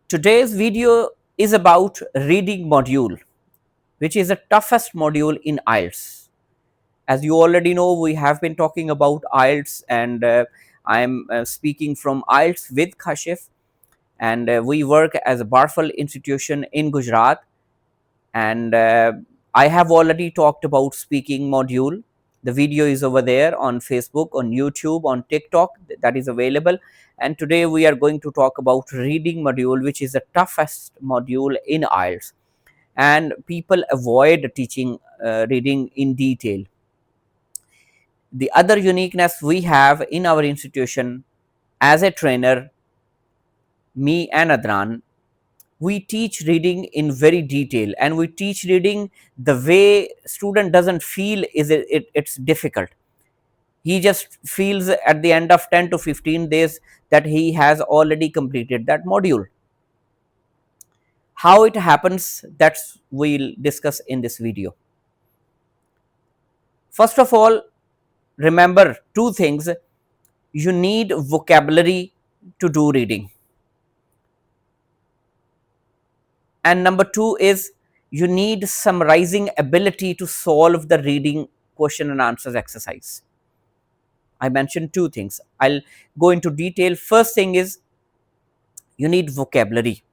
Today's video is about reading module, which is the toughest module in IELTS. As you already know, we have been talking about IELTS, and I am speaking from IELTS with Kashif, and we work as a Barfal institution in Gujarat. And I have already talked about speaking module. The video is over there on Facebook, on YouTube, on TikTok, that is available. And today we are going to talk about reading module, which is the toughest module in IELTS, and people avoid teaching reading in detail. The other uniqueness we have in our institution, as a trainer, me and Adnan, we teach reading in very detail, and we teach reading the way student doesn't feel it's difficult. He just feels at the end of 10 to 15 days that he has already completed that module. How it happens, that's we'll discuss in this video. First of all, remember two things. You need vocabulary to do reading, and number two is you need summarizing ability to solve the reading question and answers exercise. I mentioned two things. I'll go into detail. First thing is you need vocabulary.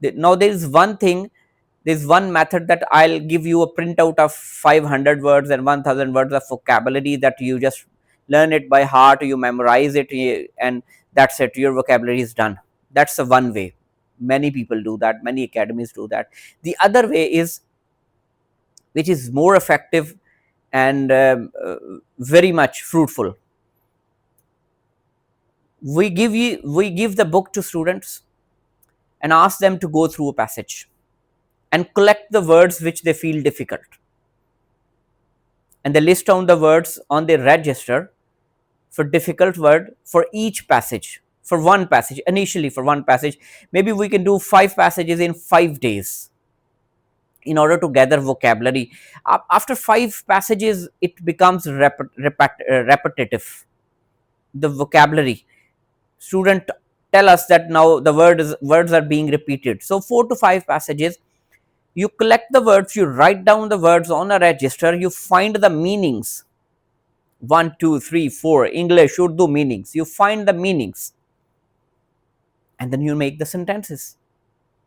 Now there is one thing, there's one method that I'll give you a printout of 500 words and 1000 words of vocabulary that you just learn it by heart, you memorize it, and that's it, your vocabulary is done. That's the one way. Many people do that, many academies do that. The other way is, which is more effective and very much fruitful. We give the book to students and ask them to go through a passage and collect the words which they feel difficult, and they list down the words on the register for difficult word for each passage, for one passage, initially for one passage. Maybe we can do 5 passages in 5 days in order to gather vocabulary. After 5 passages it becomes repetitive, the vocabulary. Student tell us that now the words are being repeated. So 4 to 5 passages, you collect the words, you write down the words on a register, you find the meanings. 1, 2, 3, 4 English, Urdu meanings. You find the meanings, and then you make the sentences.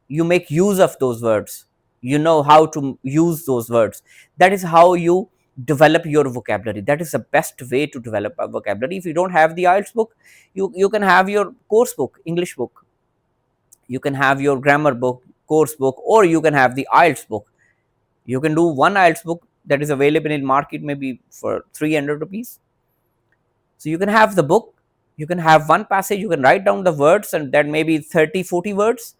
You make use of those words. You know how to use those words. That is how you develop your vocabulary. That is the best way to develop a vocabulary. If you don't have the IELTS book, you can have your course book, English book. You can have your grammar book, course book, or you can have the IELTS book. You can do one IELTS book that is available in market maybe for 300 rupees. So you can have the book, you can have one passage, you can write down the words, and that may be 30-40 words,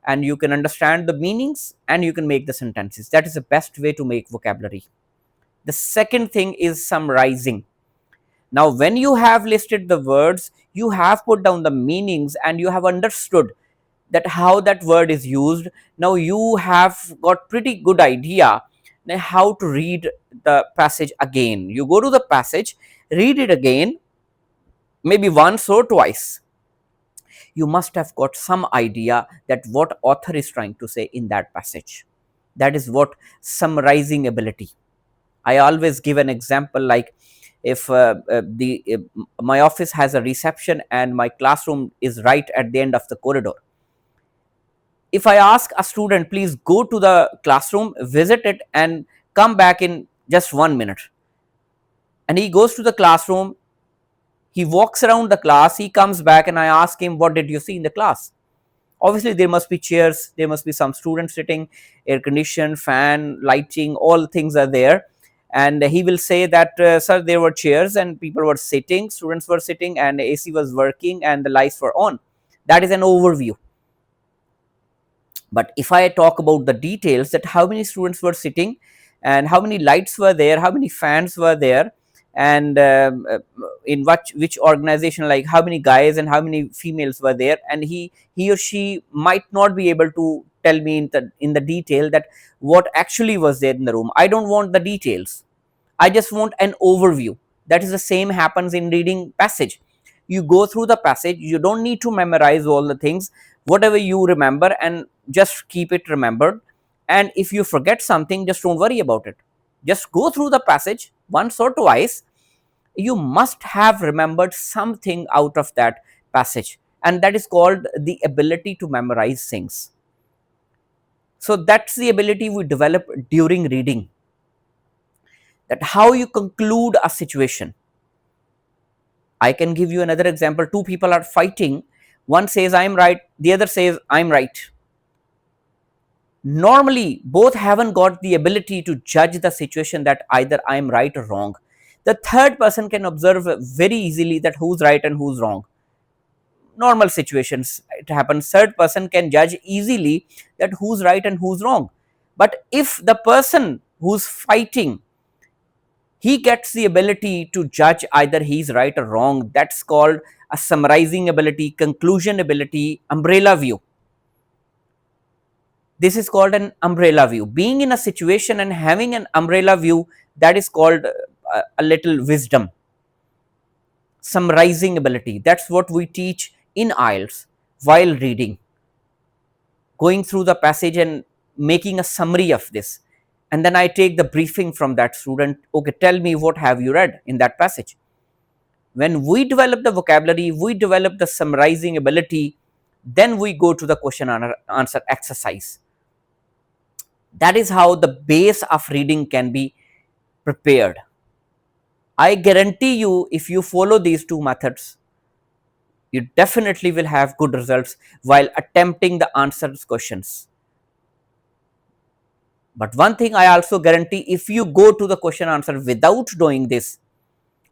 and you can understand the meanings and you can make the sentences. That is the best way to make vocabulary. The second thing is summarizing. Now when you have listed the words, you have put down the meanings and you have understood that how that word is used. Now you have got pretty good idea how to read the passage again. You go to the passage, read it again, maybe once or twice. You must have got some idea that what author is trying to say in that passage. That is what summarizing ability. I always give an example, like if my office has a reception and my classroom is right at the end of the corridor. If I ask a student, please go to the classroom, visit it, and come back in just 1 minute, and he goes to the classroom, he walks around the class, he comes back, and I ask him, what did you see in the class? Obviously there must be chairs, there must be some students sitting, air condition, fan, lighting, all things are there, and he will say that sir, there were chairs and people were sitting, students were sitting, and AC was working and the lights were on. That is an overview. But if I talk about the details, that how many students were sitting and how many lights were there, how many fans were there, and in which organization, like how many guys and how many females were there, and he or she might not be able to tell me in the detail that what actually was there in the room. I don't want the details, I just want an overview. That is the same happens in reading passage. You go through the passage, you don't need to memorize all the things. whatever you remember, and just keep it remembered. And if you forget something, just don't worry about it. Just go through the passage once or twice. You must have remembered something out of that passage, and that is called the ability to memorize things. So that's the ability we develop during reading, that how you conclude a situation. I can give you another example. Two people are fighting. One says I'm right, the other says I'm right. Normally, both haven't got the ability to judge the situation that either I'm right or wrong. The third person can observe very easily that who's right and who's wrong. Normal situations, it happens. Third person can judge easily that who's right and who's wrong. But if the person who's fighting, he gets the ability to judge either he's right or wrong, that's called a summarizing ability, conclusion ability, umbrella view. This is called an umbrella view. Being in a situation and having an umbrella view, that is called a little wisdom. Summarizing ability, that's what we teach in IELTS while reading, going through the passage and making a summary of this. And then I take the briefing from that student. Okay, tell me, what have you read in that passage? When we develop the vocabulary, we develop the summarizing ability, then we go to the question and answer exercise. That is how the base of reading can be prepared. I guarantee you, if you follow these two methods, you definitely will have good results while attempting the answers questions. But one thing I also guarantee, if you go to the question answer without doing this,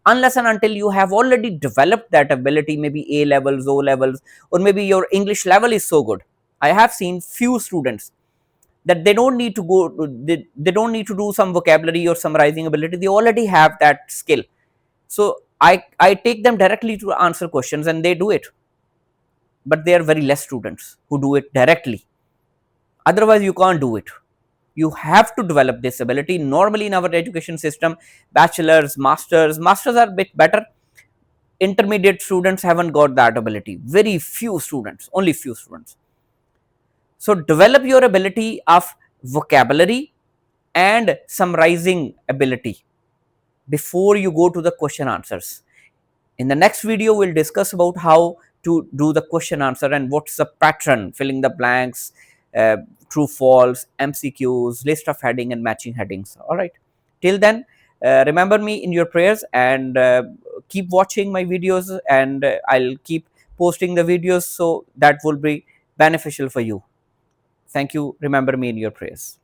unless and until you have already developed that ability, maybe A levels, O levels, or maybe your English level is so good. I have seen few students that they don't need to go, they don't need to do some vocabulary or summarizing ability, they already have that skill. So I take them directly to answer questions and they do it. But there are very less students who do it directly. Otherwise, you can't do it. You have to develop this ability. Normally in our education system, bachelors, masters are a bit better. Intermediate students haven't got that ability. Very few students, only few students. So develop your ability of vocabulary and summarizing ability before you go to the question answers. In the next video, we'll discuss about how to do the question answer and what's the pattern, filling the blanks, true false, MCQs, list of heading and matching headings. All right. Till then, remember me in your prayers, and keep watching my videos, and I'll keep posting the videos, so that will be beneficial for you. Thank you. Remember me in your prayers.